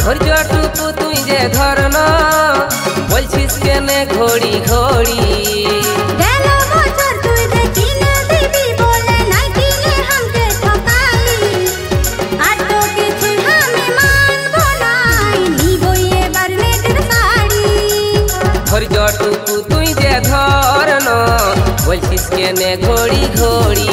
ধৈর্যটুকু তুই যে ধরন বলছিস কেনে ঘড়ি ঘড়ি গেল বছর তুই যে কিনে দিবি বলে নাই কিনে हमके ঠকালি আর তো কিছু আমি মানব নাই নিবো এবার নেটের শাড়ি ধৈর্যটুকু তুই যে ধরন বলছিস কেনে ঘড়ি ঘড়ি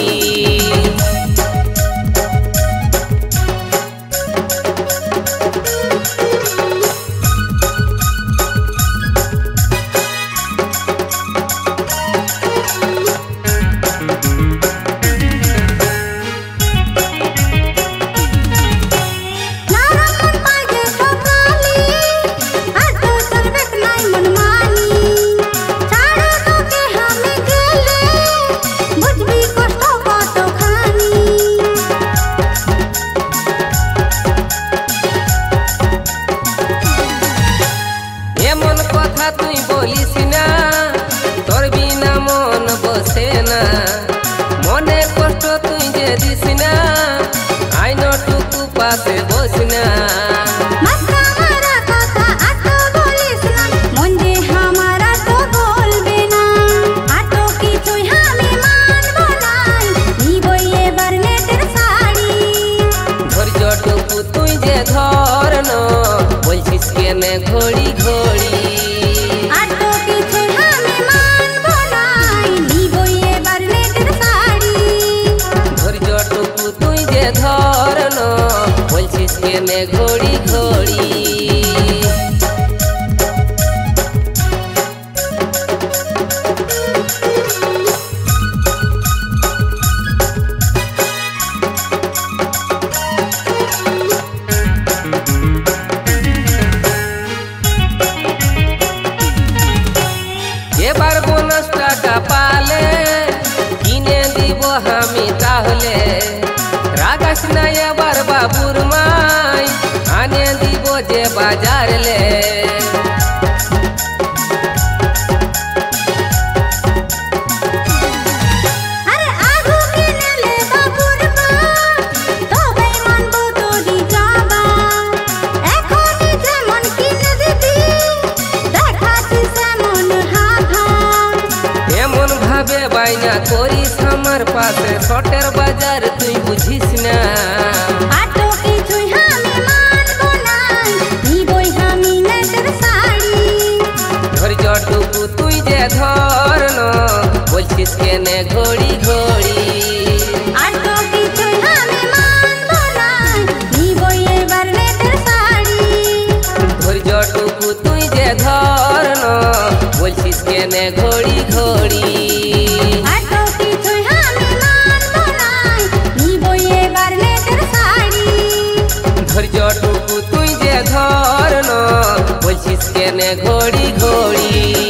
এমন কথা তুই বলিস না তোর বিনা মন বসে না মনে কষ্ট তুই যে দিস না আইনটুকু পাশে বস না ধৈর্যটুকু তুই যে ধরন বলছিস কেনে ঘড়ি ঘড়ি ধৈর্যটুকু তুই যে ধরন বলছিস কেনে ঘড়ি ঘড়ি এবার বোনাস টাকা পালে কিনে দিব আমি তাহলে রাগাস না এবার বাবুর মাই আনে দিব যে বাজারলে বাইনা করিস আমার পাশে শটের বাজার তুই বুঝিস না আটো কিছুই আমি মানব না নিবই আমি নেটের শাড়ি ধৈর্যটুকু তুই যে ধরন বলছিস কেনে ঘড়ি ঘড়ি আটো কিছুই আমি মানব না নিবই এবার নেটের শাড়ি ধৈর্যটুকু তুই যে ধরন বলছিস কেনে ঘড়ি ঘড়ি ধৈর্যটুকু তুই যে ধরন বলছিস কেনে ঘড়ি ঘড়ি।